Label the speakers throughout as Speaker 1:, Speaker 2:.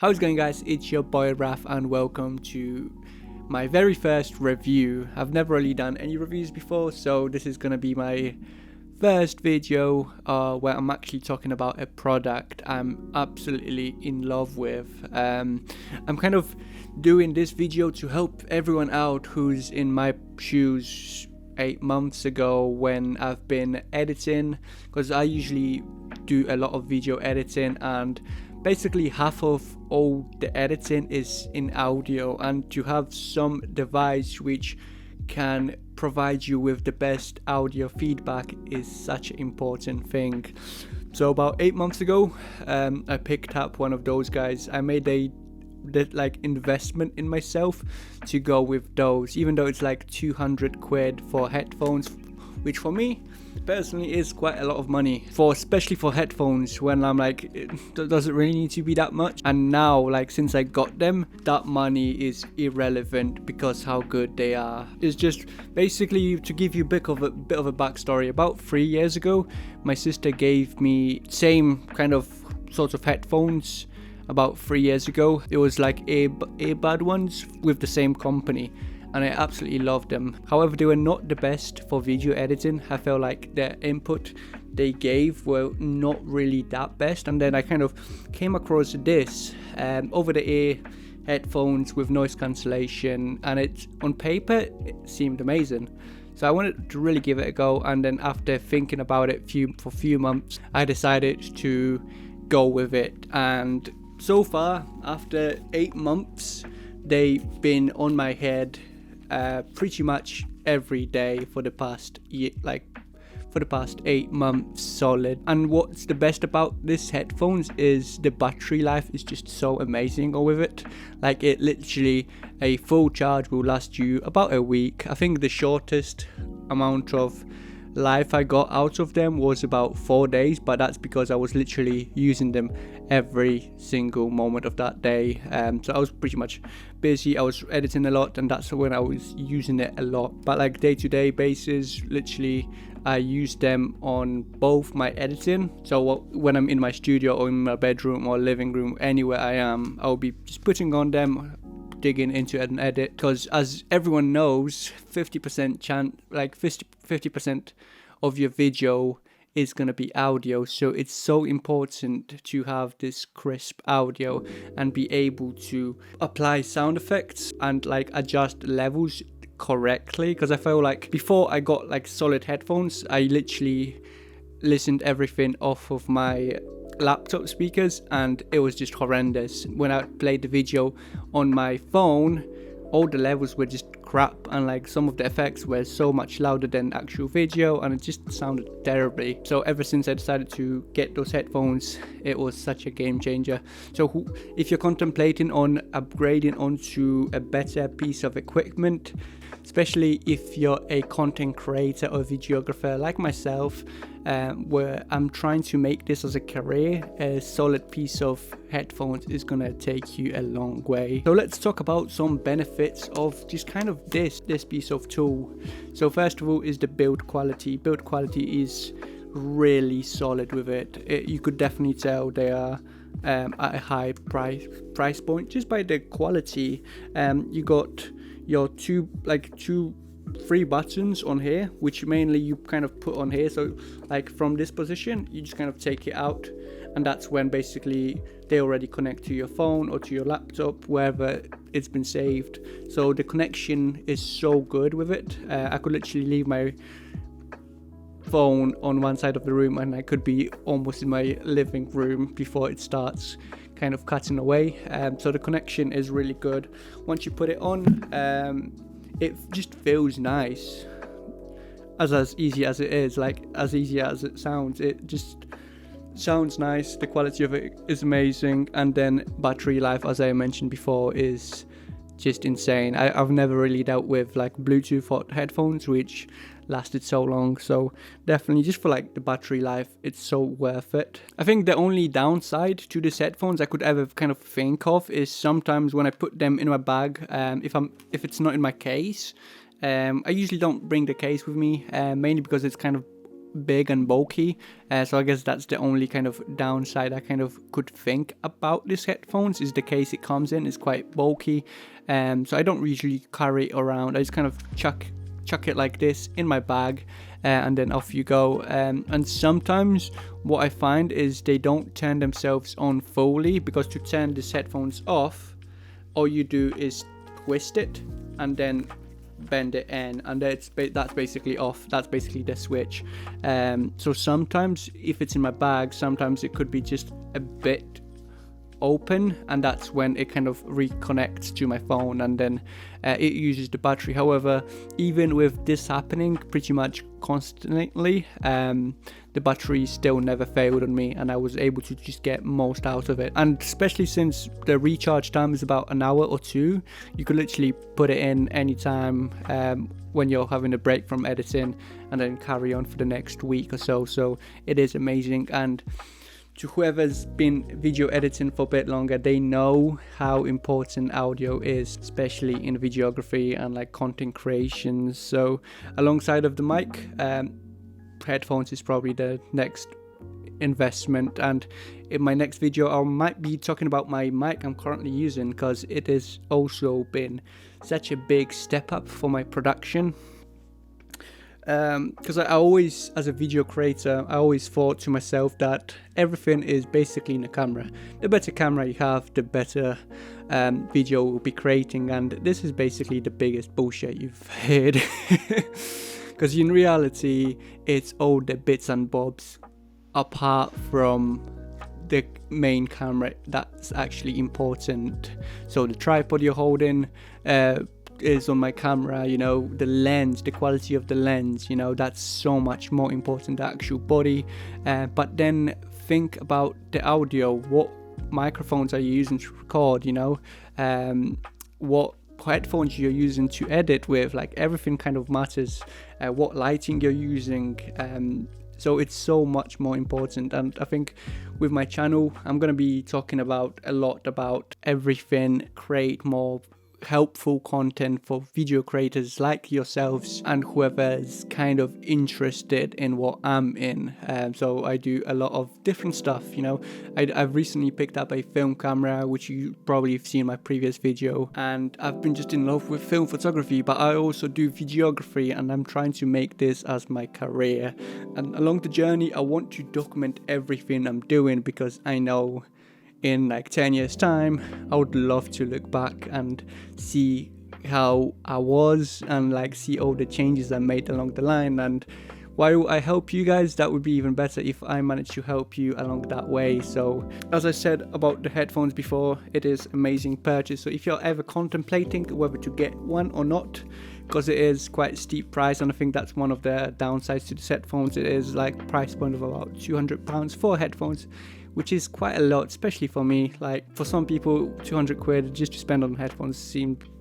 Speaker 1: How's it going, guys? It's your boy Raf and welcome to my very first review. I've never really done any reviews before, so this is going to be my first video where I'm actually talking about a product I'm absolutely in love with. I'm kind of doing this video to help everyone out who's in my shoes 8 months ago when I've been editing, because I usually do a lot of video editing and basically half of all the editing is in audio, and to have some device which can provide you with the best audio feedback is such an important thing. So about 8 months ago, I picked up one of those guys. I made a investment in myself to go with those, even though it's like 200 quid for headphones, which for me personally is quite a lot of money, especially for headphones, when I'm like, does it really need to be that much? And now, since I got them, that money is irrelevant because how good they are. It's just basically to give you a bit of a backstory. About 3 years ago, my sister gave me same kind of sorts of headphones. About 3 years ago, it was like earbud ones with the same company, and I absolutely loved them. However, they were not the best for video editing. I felt like the input they gave were not really that best, and then I kind of came across this over-the-ear headphones with noise cancellation, and it on paper it seemed amazing. So I wanted to really give it a go, and then after thinking about it for a few months, I decided to go with it. And so far, after 8 months, they've been on my head pretty much every day for the past year, for the past 8 months solid. And what's the best about this headphones is the battery life is just so amazing with it. It literally, a full charge will last you about a week. I think the shortest amount of life I got out of them was about 4 days, but that's because I was literally using them every single moment of that day. So I was pretty much busy, I was editing a lot, and that's when I was using it a lot. But day-to-day basis, literally I use them on both my editing. So when I'm in my studio or in my bedroom or living room, anywhere I am, I'll be just putting on them, digging into an edit, because as everyone knows, 50% of your video is going to be audio, so it's so important to have this crisp audio and be able to apply sound effects and adjust levels correctly. Because I feel like before I got solid headphones, I literally listened everything off of my laptop speakers, and it was just horrendous. When I played the video on my phone, all the levels were just crap, and some of the effects were so much louder than actual video, and it just sounded terribly. So ever since I decided to get those headphones, it was such a game changer. So if you're contemplating on upgrading onto a better piece of equipment, especially if you're a content creator or videographer like myself, where I'm trying to make this as a career, a solid piece of headphones is gonna take you a long way. So let's talk about some benefits of just kind of this piece of tool. So first of all is the build quality. Build quality is really solid with it. You could definitely tell they are at a high price point just by the quality. You got your two 3 buttons on here, which mainly you kind of put on here. So from this position, you just kind of take it out, and that's when basically they already connect to your phone or to your laptop, wherever it's been saved. So the connection is so good with it. I could literally leave my phone on one side of the room and I could be almost in my living room before it starts kind of cutting away. So the connection is really good. Once you put it on, it just feels nice. As easy as it is, as easy as it sounds, it just sounds nice. The quality of it is amazing, and then battery life, as I mentioned before, is just insane. I've never really dealt with Bluetooth headphones which lasted so long, so definitely just for the battery life, it's so worth it. I think the only downside to these headphones I could ever kind of think of is sometimes when I put them in my bag, if it's not in my case, I usually don't bring the case with me, mainly because it's kind of big and bulky, so I guess that's the only kind of downside I kind of could think about this headphones, is the case it comes in is quite bulky, so I don't usually carry it around. I just kind of chuck it like this in my bag, and then off you go. And sometimes what I find is they don't turn themselves on fully, because to turn these headphones off, all you do is twist it and then bend it in, and that's basically off. That's basically the switch. So sometimes if it's in my bag, sometimes it could be just a bit open, and that's when it kind of reconnects to my phone, and then it uses the battery. However, even with this happening pretty much constantly, the battery still never failed on me, and I was able to just get most out of it. And especially since the recharge time is about an hour or two, you could literally put it in anytime when you're having a break from editing, and then carry on for the next week or so. So it is amazing. And to whoever's been video editing for a bit longer, they know how important audio is, especially in videography and like content creation. So alongside of the mic, headphones is probably the next investment. And in my next video, I might be talking about my mic I'm currently using, because it has also been such a big step up for my production. Because I always, as a video creator, I always thought to myself that everything is basically in the camera. The better camera you have, the better video will be creating, and this is basically the biggest bullshit you've heard. Because in reality, it's all the bits and bobs apart from the main camera that's actually important. So the tripod you're holding is on my camera, you know, the lens, the quality of the lens, you know, that's so much more important than the actual body. But then think about the audio. What microphones are you using to record, you know, what headphones you're using to edit with, like everything kind of matters. What lighting you're using, so it's so much more important. And I think with my channel, I'm going to be talking about a lot about everything, create more helpful content for video creators like yourselves and whoever's kind of interested in what I'm in. So I do a lot of different stuff, you know. I've recently picked up a film camera, which you probably have seen in my previous video, and I've been just in love with film photography, but I also do videography, and I'm trying to make this as my career. And along the journey, I want to document everything I'm doing, because I know in like 10 years time, I would love to look back and see how I was, and like see all the changes I made along the line. And while I help you guys, that would be even better if I managed to help you along that way. So as I said about the headphones before, it is amazing purchase. So if you're ever contemplating whether to get one or not, because it is quite a steep price, and I think that's one of the downsides to the headphones. It is like price point of about £200 for headphones, which is quite a lot, especially for me. Like for some people, 200 quid just to spend on headphones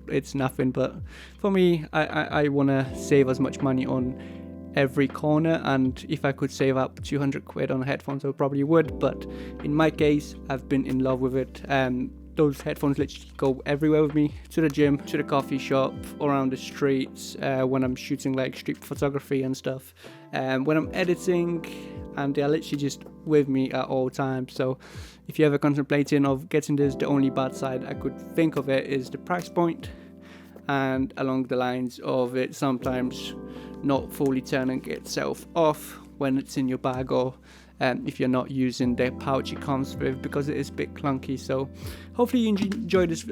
Speaker 1: it's nothing, but for me, I want to save as much money on every corner, and if I could save up 200 quid on headphones, I probably would. But in my case, I've been in love with it. Those headphones literally go everywhere with me, to the gym, to the coffee shop, around the streets, when I'm shooting like street photography and stuff, when I'm editing, and they're literally just with me at all times. So if you're ever contemplating of getting this, the only bad side I could think of it is the price point, and along the lines of it sometimes not fully turning itself off when it's in your bag, or if you're not using the pouch it comes with, because it is a bit clunky. So hopefully you enjoy this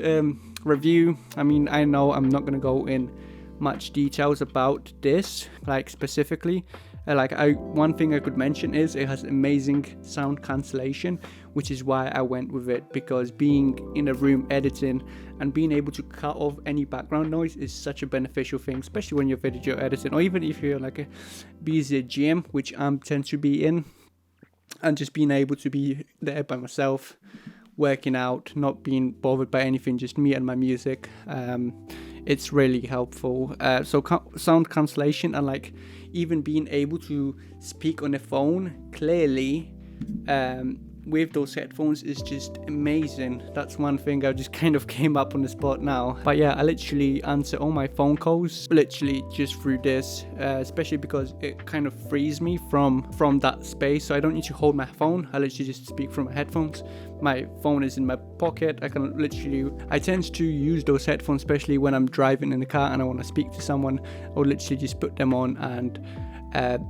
Speaker 1: review. I mean, I know I'm not going to go in much details about this, like specifically. One thing I could mention is it has amazing sound cancellation, which is why I went with it, because being in a room editing and being able to cut off any background noise is such a beneficial thing, especially when you're video editing, or even if you're like a busy gym, which I tend to be in, and just being able to be there by myself, working out, not being bothered by anything, just me and my music. It's really helpful. So sound cancellation, and like even being able to speak on the phone clearly, with those headphones is just amazing. That's one thing I just kind of came up on the spot now. But yeah, I literally answer all my phone calls literally just through this, especially because it kind of frees me from that space. So I don't need to hold my phone. I literally just speak from my headphones. My phone is in my pocket. I tend to use those headphones, especially when I'm driving in the car and I want to speak to someone. I'll literally just put them on and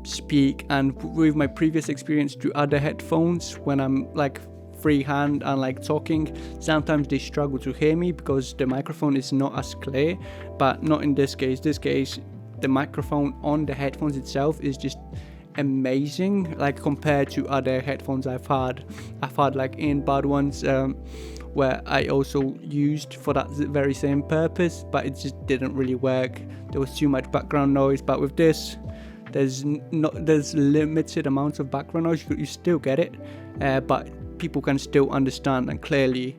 Speaker 1: speak. And with my previous experience to other headphones, when I'm like freehand and like talking, sometimes they struggle to hear me because the microphone is not as clear. But not in this case. The microphone on the headphones itself is just amazing, like compared to other headphones I've had like earbud ones where I also used for that very same purpose, but it just didn't really work. There was too much background noise. But with this, there's limited amounts of background noise. You still get it, but people can still understand and clearly,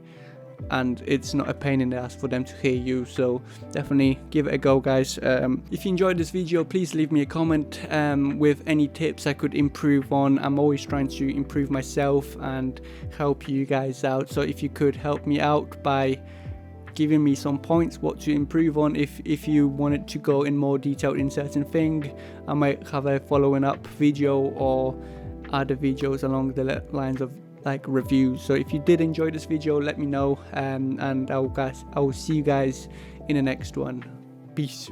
Speaker 1: and it's not a pain in the ass for them to hear you. So definitely give it a go, guys. If you enjoyed this video, please leave me a comment with any tips I could improve on. I'm always trying to improve myself and help you guys out. So if you could help me out by giving me some points what to improve on, if you wanted to go in more detail in certain thing, I might have a following up video or other videos along the lines of like reviews. So if you did enjoy this video, let me know, and I will see you guys in the next one. Peace.